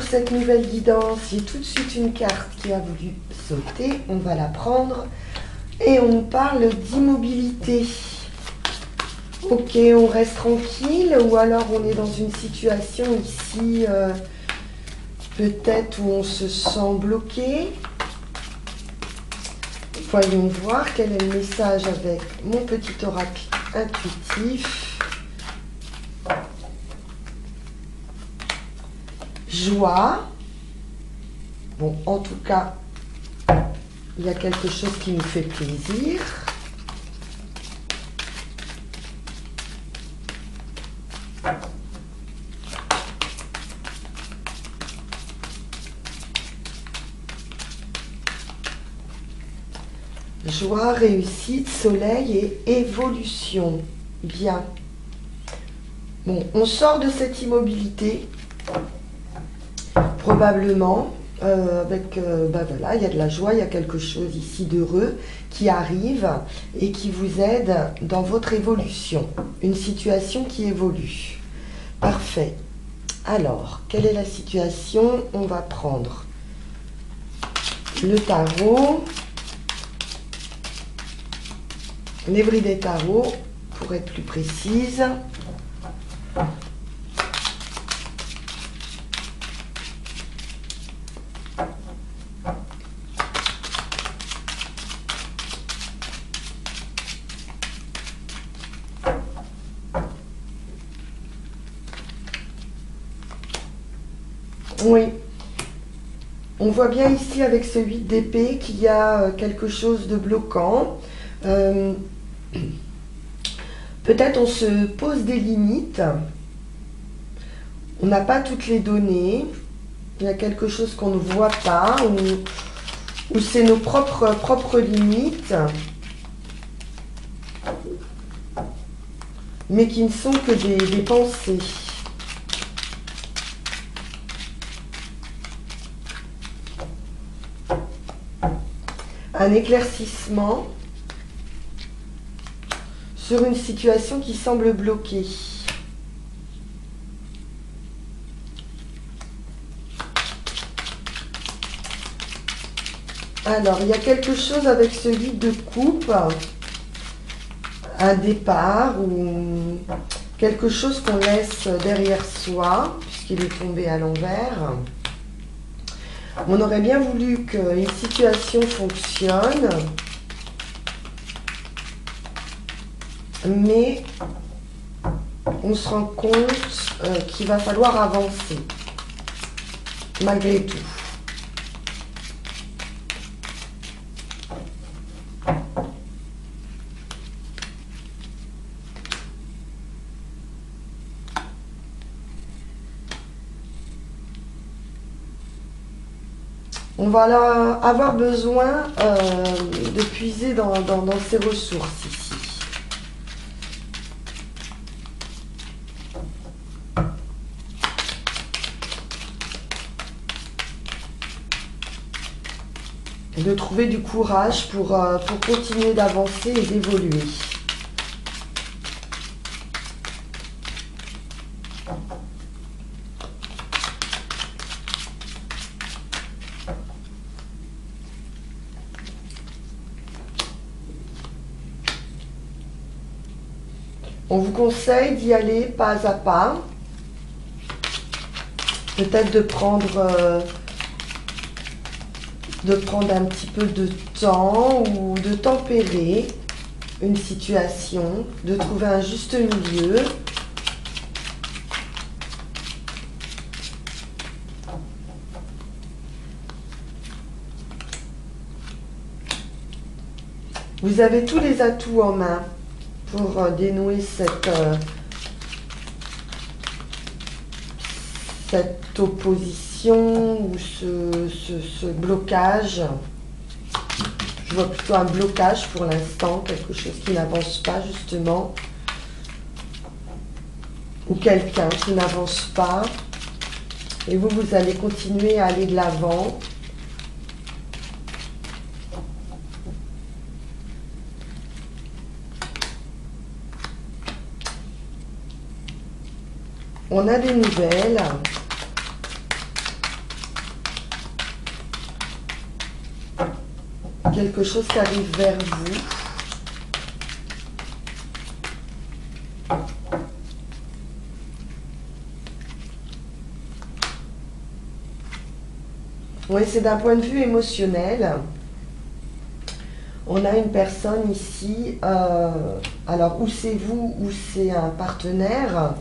cette nouvelle guidance. J'ai tout de suite une carte qui a voulu sauter. On va la prendre. Et on nous parle d'immobilité. Ok, on reste tranquille ou alors on est dans une situation ici, peut-être où on se sent bloqué. Voyons voir quel est le message avec mon petit oracle intuitif. Joie. Bon, en tout cas, il y a quelque chose qui nous fait plaisir. Joie, réussite, soleil et évolution. Bien. Bon, on sort de cette immobilité. Probablement. Voilà, il y a de la joie, il y a quelque chose ici d'heureux qui arrive et qui vous aide dans votre évolution. Une situation qui évolue. Parfait. Alors, quelle est la situation? On va prendre le tarot. L'évry des tarots, pour être plus précise. Oui. On voit bien ici avec ce 8 d'épée qu'il y a quelque chose de bloquant. Peut-être on se pose des limites, on n'a pas toutes les données, il y a quelque chose qu'on ne voit pas, ou c'est nos propres limites, mais qui ne sont que des pensées. Un éclaircissement sur une situation qui semble bloquée. Alors, il y a quelque chose avec ce 8 de coupe, un départ ou quelque chose qu'on laisse derrière soi, puisqu'il est tombé à l'envers. On aurait bien voulu qu'une situation fonctionne, mais on se rend compte qu'il va falloir avancer, malgré tout. On va là avoir besoin de puiser dans ces ressources ici. De trouver du courage pour continuer d'avancer et d'évoluer. On vous conseille d'y aller pas à pas. Peut-être de prendre un petit peu de temps ou de tempérer une situation, de trouver un juste milieu. Vous avez tous les atouts en main pour dénouer cette opposition ou ce blocage. Je vois plutôt un blocage pour l'instant, quelque chose qui n'avance pas justement, ou quelqu'un qui n'avance pas, et vous allez continuer à aller de l'avant. On a des nouvelles. quelque chose qui arrive vers vous. Oui, c'est d'un point de vue émotionnel. On a une personne ici, alors ou c'est vous ou c'est un partenaire,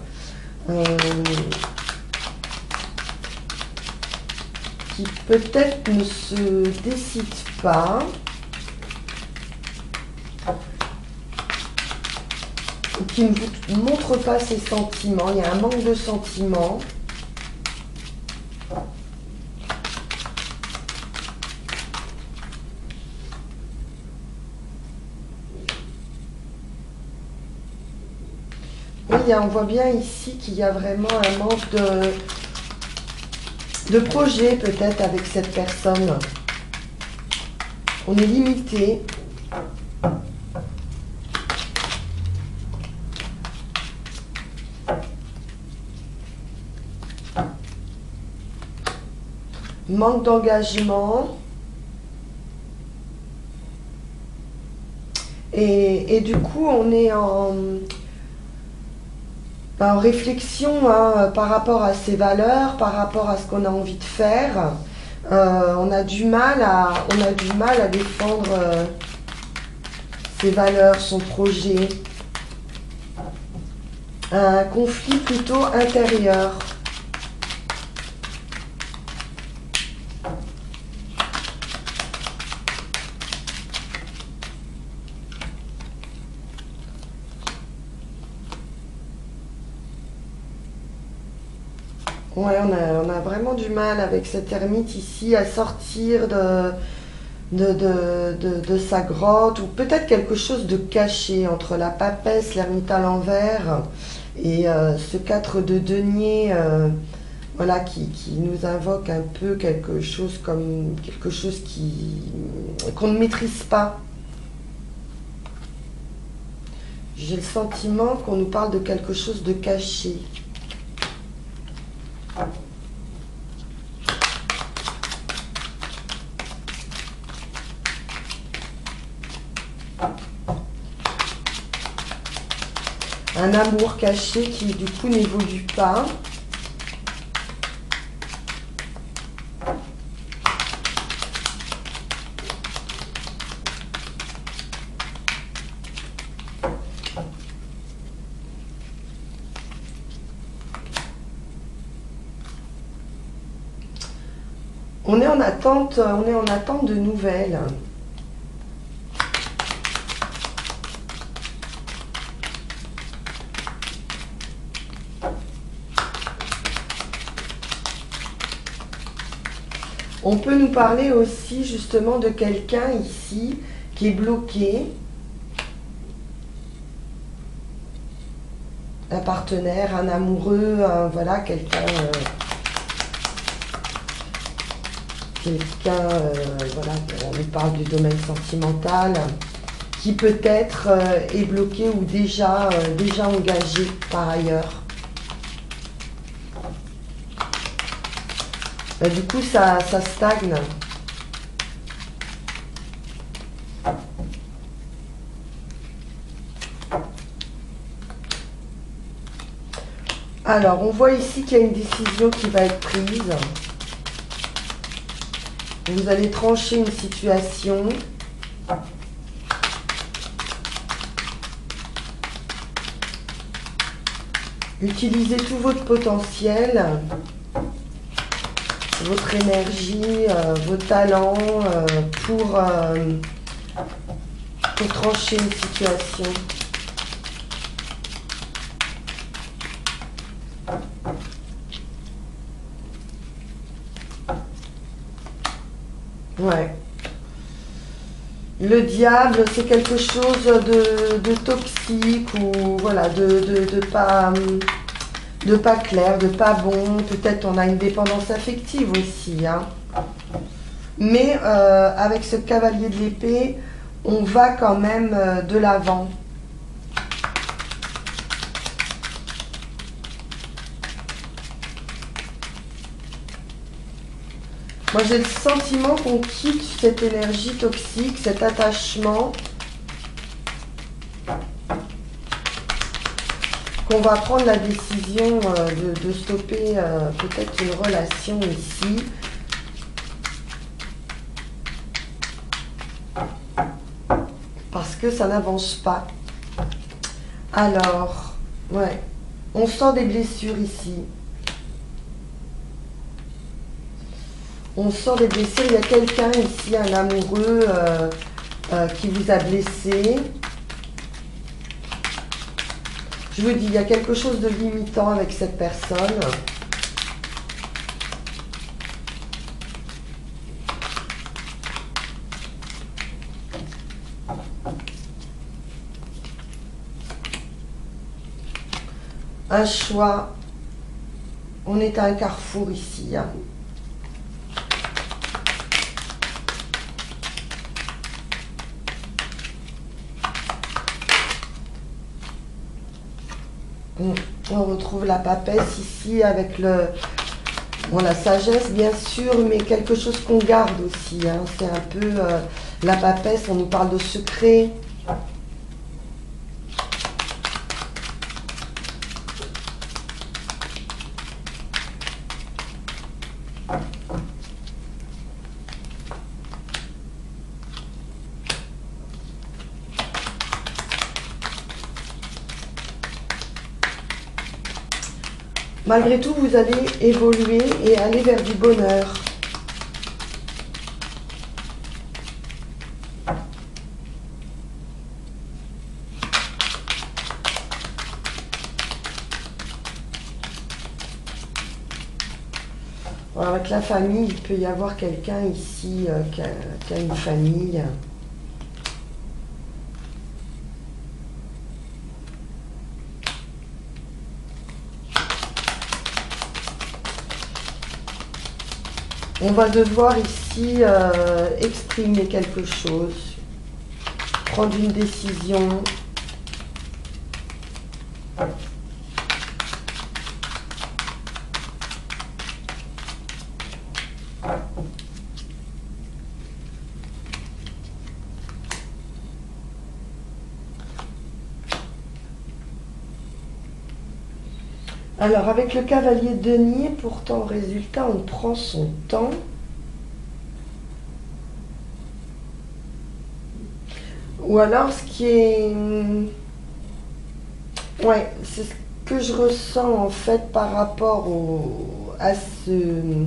qui peut-être ne se décide pas, ou qui ne vous montre pas ses sentiments. Il y a un manque de sentiments. Oui, on voit bien ici qu'il y a vraiment un manque de projet peut-être avec cette personne. On est limité. Manque d'engagement. Et du coup, on est en réflexion par rapport à ses valeurs, par rapport à ce qu'on a envie de faire. On a du mal à défendre ses valeurs, son projet. Un conflit plutôt intérieur. Ouais, on a vraiment du mal avec cette ermite ici à sortir de sa grotte, ou peut-être quelque chose de caché entre la papesse, l'ermite à l'envers, et ce 4 de denier, voilà, qui nous invoque un peu quelque chose qu'on ne maîtrise pas. J'ai le sentiment qu'on nous parle de quelque chose de caché. Un amour caché qui du coup n'évolue pas. On est en attente de nouvelles. On peut nous parler aussi justement de quelqu'un ici qui est bloqué. Un partenaire, un amoureux, voilà, quelqu'un... voilà, on nous parle du domaine sentimental, qui peut-être est bloqué ou déjà engagé par ailleurs. Du coup, ça stagne. Alors, on voit ici qu'il y a une décision qui va être prise. Vous allez trancher une situation. Utilisez tout votre potentiel, votre énergie, vos talents pour trancher une situation. Ouais. Le diable, c'est quelque chose de toxique, ou voilà, de pas clair, de pas bon. Peut-être on a une dépendance affective aussi, hein. Mais avec ce cavalier de l'épée, on va quand même de l'avant. Moi, j'ai le sentiment qu'on quitte cette énergie toxique, cet attachement. Qu'on va prendre la décision de stopper peut-être une relation ici. Parce que ça n'avance pas. Alors, ouais, on sent des blessures ici. On sent des blessures. Il y a quelqu'un ici, un amoureux qui vous a blessé. Je vous dis, il y a quelque chose de limitant avec cette personne. Un choix. On est à un carrefour ici. Hein. On retrouve la papesse ici avec la sagesse bien sûr, mais quelque chose qu'on garde aussi. Hein. C'est un peu la papesse, on nous parle de secret. Malgré tout, vous allez évoluer et aller vers du bonheur. Alors, avec la famille, il peut y avoir quelqu'un ici qui a une famille. On va devoir ici exprimer quelque chose, prendre une décision. Alors, avec le cavalier de denier, pourtant, résultat, on prend son temps. Ou alors, ce qui est... Ouais, c'est ce que je ressens, en fait, par rapport à ce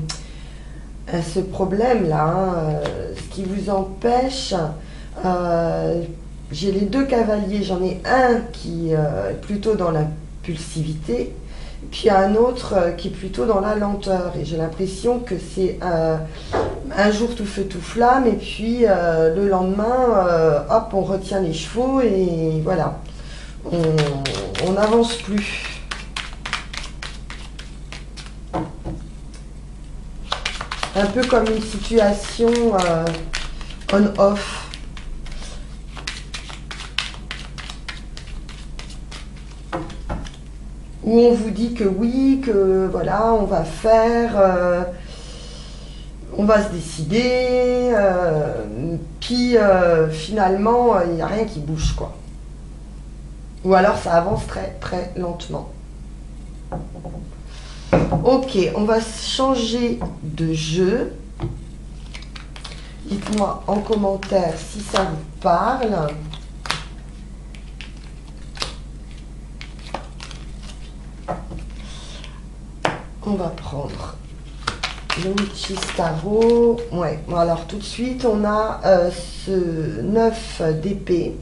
problème-là. Hein, ce qui vous empêche... j'ai les deux cavaliers. J'en ai un qui est plutôt dans la l'impulsivité, puis un autre qui est plutôt dans la lenteur. Et j'ai l'impression que c'est un jour tout feu tout flamme, et puis le lendemain, hop, on retient les chevaux et voilà, on n'avance plus. Un peu comme une situation on-off. Où on vous dit que oui, que voilà, on va faire, on va se décider, puis finalement, il n'y a rien qui bouge, quoi. Ou alors ça avance très très lentement. Ok, on va changer de jeu. Dites-moi en commentaire si ça vous parle. On va prendre le Witch's-Tarot. Ouais, alors tout de suite, on a ce 9 d'épée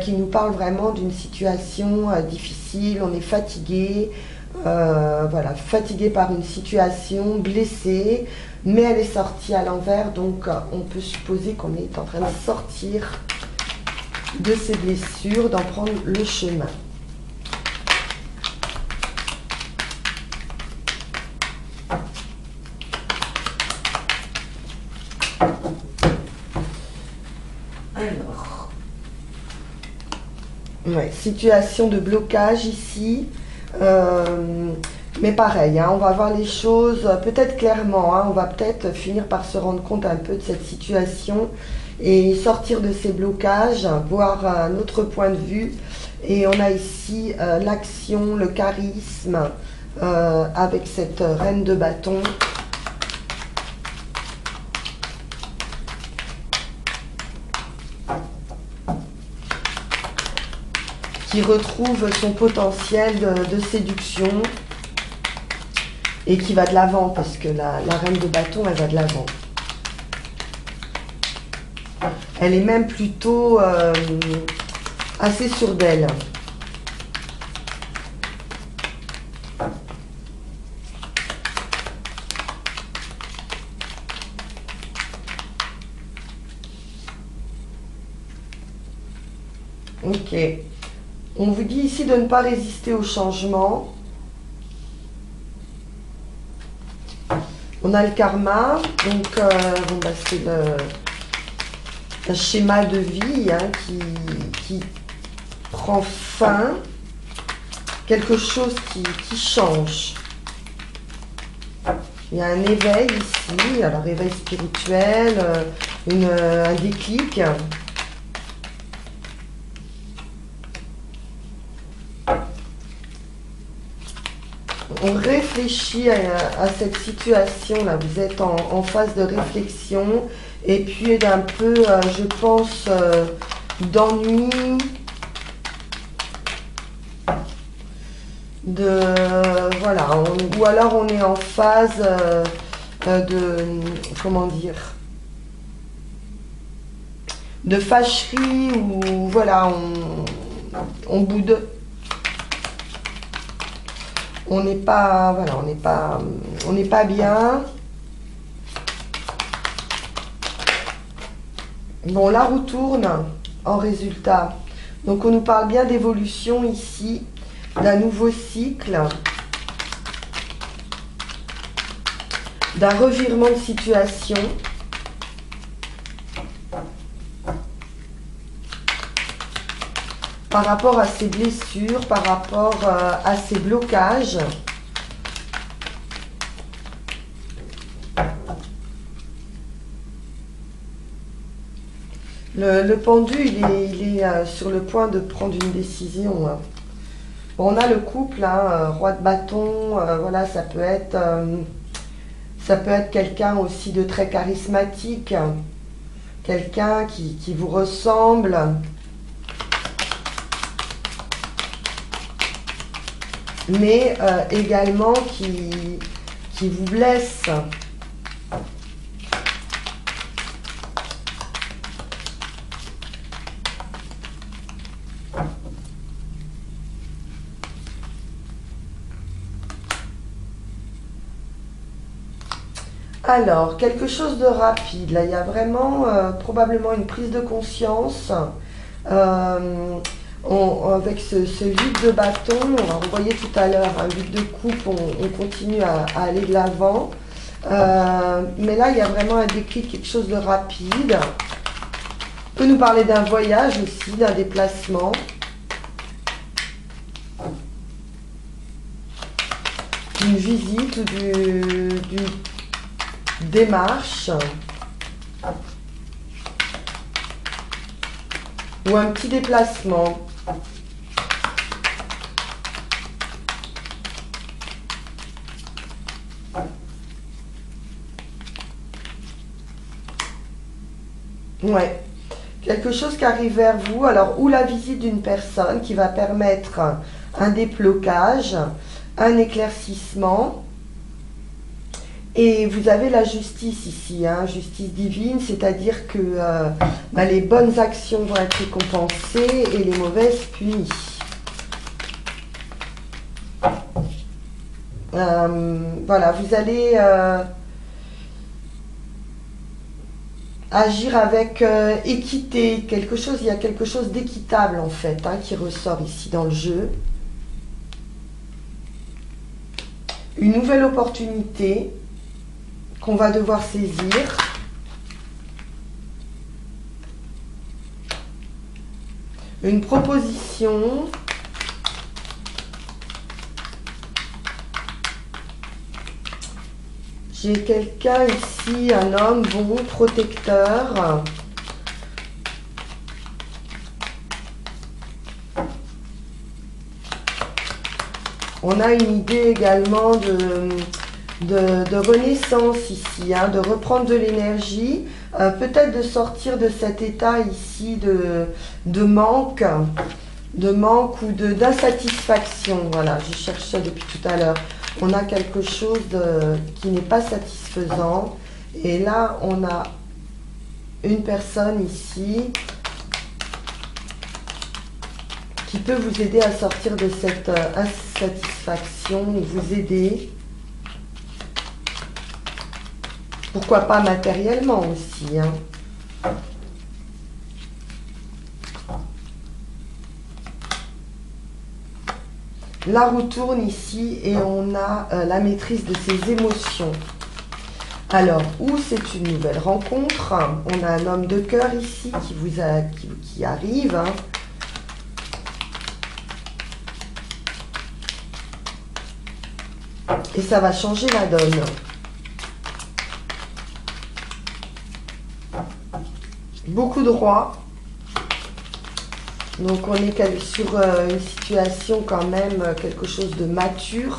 qui nous parle vraiment d'une situation difficile. On est fatigué, voilà, fatigué par une situation, blessé, mais elle est sortie à l'envers, donc on peut supposer qu'on est en train de sortir de ces blessures, d'en prendre le chemin. Alors, ouais, situation de blocage ici. Mais pareil, hein, on va voir les choses peut-être clairement. Hein, on va peut-être finir par se rendre compte un peu de cette situation et sortir de ces blocages, voir un autre point de vue. Et on a ici l'action, le charisme avec cette reine de bâton. Qui retrouve son potentiel de séduction et qui va de l'avant parce que la reine de bâton, elle va de l'avant. Elle est même plutôt assez sûre d'elle. Ok. On vous dit ici de ne pas résister au changement. On a le karma, donc bon, bah, c'est un schéma de vie hein, qui prend fin, quelque chose qui change. Il y a un éveil ici, alors éveil spirituel, un déclic. On réfléchit à cette situation-là. Vous êtes en phase de réflexion et puis d'un peu, je pense, d'ennui, voilà. Ou alors on est en phase comment dire, de fâcherie ou voilà, on boude. On n'est pas, voilà, on n'est pas bien. Bon, la roue tourne en résultat. Donc, on nous parle bien d'évolution ici, d'un nouveau cycle, d'un revirement de situation. Par rapport à ces blessures, par rapport à ces blocages. Le pendu, il est sur le point de prendre une décision. Bon, on a le couple, hein, roi de bâton, voilà, ça peut être quelqu'un aussi de très charismatique, quelqu'un qui vous ressemble. Mais également qui vous blesse. Alors, quelque chose de rapide. Là, il y a vraiment probablement une prise de conscience. Avec ce vide de bâton, on voyait tout à l'heure un vide de coupe, on continue à aller de l'avant. Mais là, il y a vraiment un déclic, quelque chose de rapide. On peut nous parler d'un voyage aussi, d'un déplacement. D'une visite ou d'une démarche. Ou un petit déplacement. Ouais. Quelque chose qui arrive vers vous, alors ou la visite d'une personne qui va permettre un déblocage, un éclaircissement. Et vous avez la justice ici, hein, justice divine, c'est-à-dire que les bonnes actions vont être récompensées et les mauvaises punies. Voilà, vous allez agir avec équité, il y a quelque chose d'équitable en fait, hein, qui ressort ici dans le jeu. Une nouvelle opportunité qu'on va devoir saisir. Une proposition. J'ai quelqu'un ici, un homme bon, protecteur. On a une idée également de renaissance ici, hein, de reprendre de l'énergie, peut-être de sortir de cet état ici de manque ou d'insatisfaction. Voilà, je cherche ça depuis tout à l'heure. On a quelque chose qui n'est pas satisfaisant. Et là, on a une personne ici qui peut vous aider à sortir de cette insatisfaction, vous aider. Pourquoi pas matériellement aussi, hein. La roue tourne ici et on a la maîtrise de ses émotions. Alors, où c'est une nouvelle rencontre? On a un homme de cœur ici qui arrive, hein. Et ça va changer la donne. Beaucoup de rois. Donc on est sur une situation quand même, quelque chose de mature.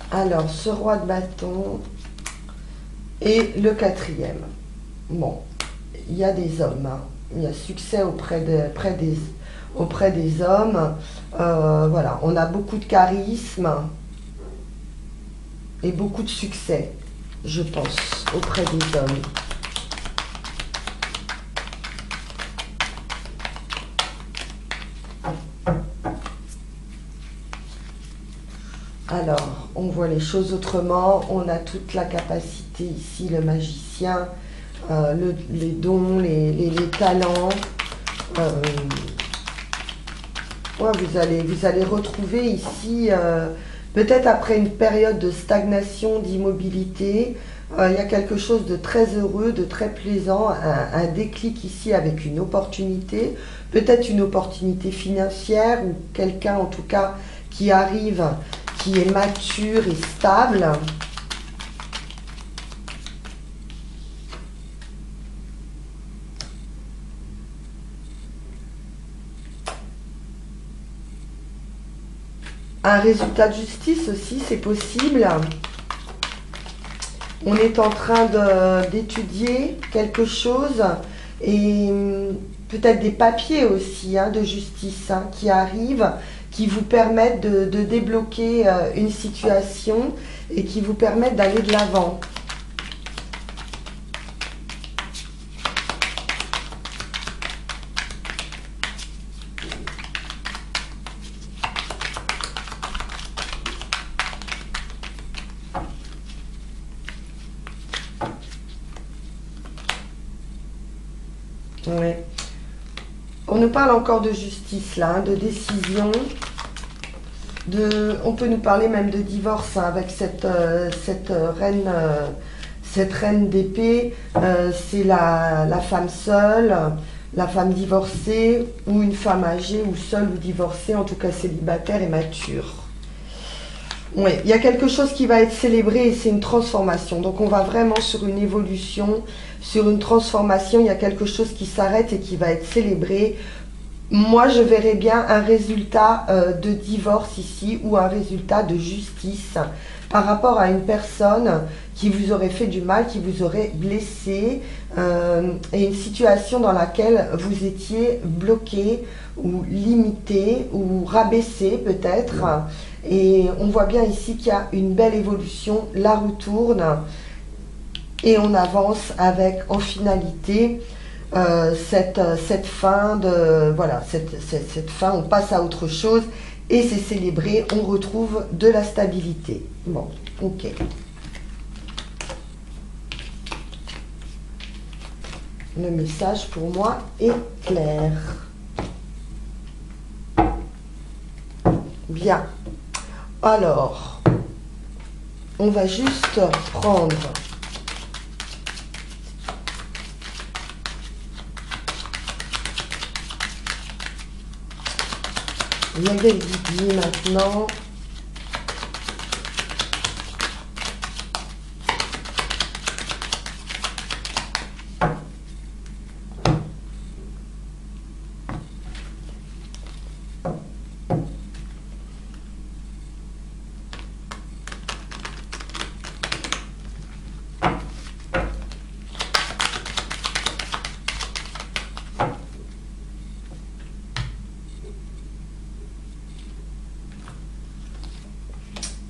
Alors, ce roi de bâton et le quatrième. Bon, il y a des hommes, hein. Il y a succès auprès des hommes. Voilà, on a beaucoup de charisme et beaucoup de succès, je pense, auprès des hommes. Alors, on voit les choses autrement. On a toute la capacité ici, le magicien, les dons, les talents. Ouais, vous allez retrouver ici, peut-être après une période de stagnation, d'immobilité, il y a quelque chose de très heureux, de très plaisant, un déclic ici avec une opportunité, peut-être une opportunité financière ou quelqu'un en tout cas qui arrive, qui est mature et stable. Un résultat de justice aussi, c'est possible. On est en train d'étudier quelque chose et peut-être des papiers aussi, hein, de justice, hein, qui arrivent, qui vous permettent de débloquer une situation et qui vous permettent d'aller de l'avant. Ouais. On nous parle encore de justice là, hein, de décision. On peut nous parler même de divorce, hein, avec cette reine d'épée. C'est la femme seule, la femme divorcée ou une femme âgée ou seule ou divorcée, en tout cas célibataire et mature. Oui, il y a quelque chose qui va être célébré et c'est une transformation. Donc on va vraiment sur une évolution, sur une transformation. Il y a quelque chose qui s'arrête et qui va être célébré. Moi, je verrais bien un résultat de divorce ici ou un résultat de justice par rapport à une personne qui vous aurait fait du mal, qui vous aurait blessé, et une situation dans laquelle vous étiez bloqué ou limité ou rabaissé peut-être. Et on voit bien ici qu'il y a une belle évolution, la roue tourne et on avance avec en finalité cette fin voilà, cette fin, on passe à autre chose et c'est célébré, on retrouve de la stabilité. Bon, ok. Le message pour moi est clair. Bien. Alors, on va juste prendre Yagel-Didi maintenant.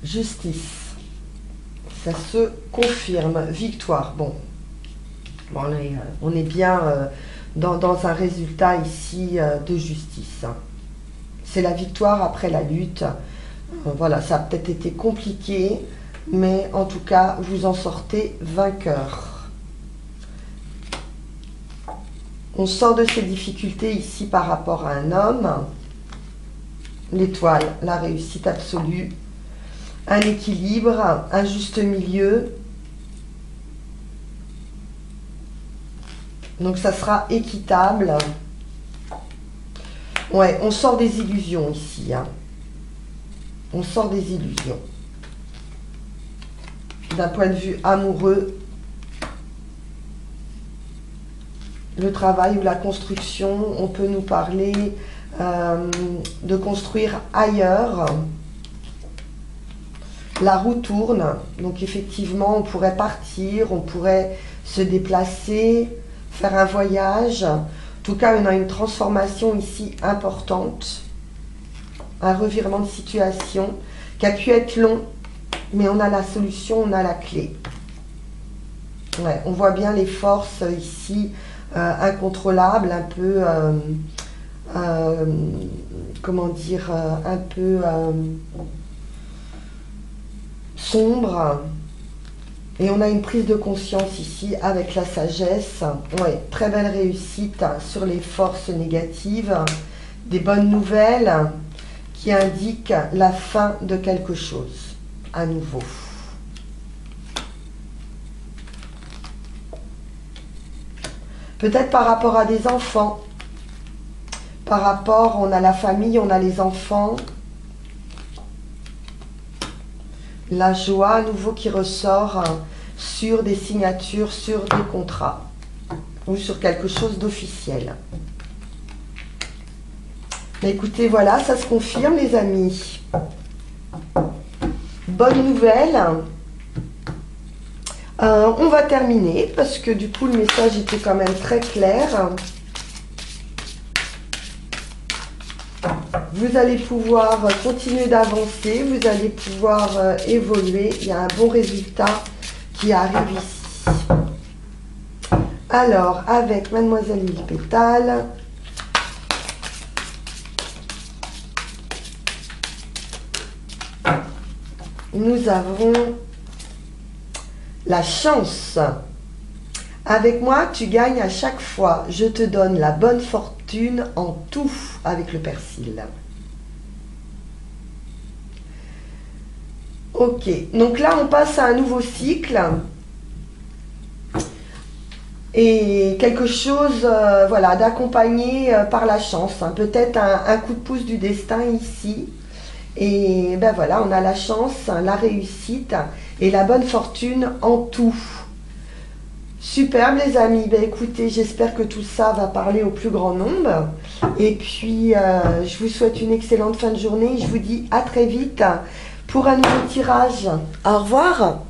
Justice, ça se confirme. Victoire, bon, on est bien dans un résultat ici de justice. C'est la victoire après la lutte. Voilà, ça a peut-être été compliqué, mais en tout cas, vous en sortez vainqueur. On sort de ces difficultés ici par rapport à un homme. L'étoile, la réussite absolue. Un équilibre, un juste milieu. Donc ça sera équitable. Ouais, on sort des illusions ici. Hein. On sort des illusions. D'un point de vue amoureux, le travail ou la construction, on peut nous parler de construire ailleurs. La roue tourne, donc effectivement on pourrait partir, on pourrait se déplacer, faire un voyage. En tout cas, on a une transformation ici importante, un revirement de situation qui a pu être long, mais on a la solution, on a la clé. Ouais, on voit bien les forces ici incontrôlables, un peu, comment dire, un peu sombre, et on a une prise de conscience ici avec la sagesse. Ouais, très belle réussite sur les forces négatives, des bonnes nouvelles qui indiquent la fin de quelque chose à nouveau. Peut-être par rapport à des enfants, par rapport, on a la famille, on a les enfants. La joie à nouveau qui ressort sur des signatures, sur des contrats ou sur quelque chose d'officiel. Mais écoutez, voilà, ça se confirme les amis. Bonne nouvelle. On va terminer parce que du coup le message était quand même très clair. Vous allez pouvoir continuer d'avancer, vous allez pouvoir évoluer. Il y a un bon résultat qui arrive ici. Alors, avec Mademoiselle Lily Pétale, nous avons la chance. Avec moi, tu gagnes à chaque fois. Je te donne la bonne fortune en tout avec le persil. Ok, donc là on passe à un nouveau cycle et quelque chose voilà, d'accompagné par la chance, hein. Peut-être un coup de pouce du destin ici. Et ben voilà, on a la chance, la réussite et la bonne fortune en tout. Superbe les amis, ben écoutez, j'espère que tout ça va parler au plus grand nombre. Et puis je vous souhaite une excellente fin de journée. Je vous dis à très vite pour un nouveau tirage. Au revoir.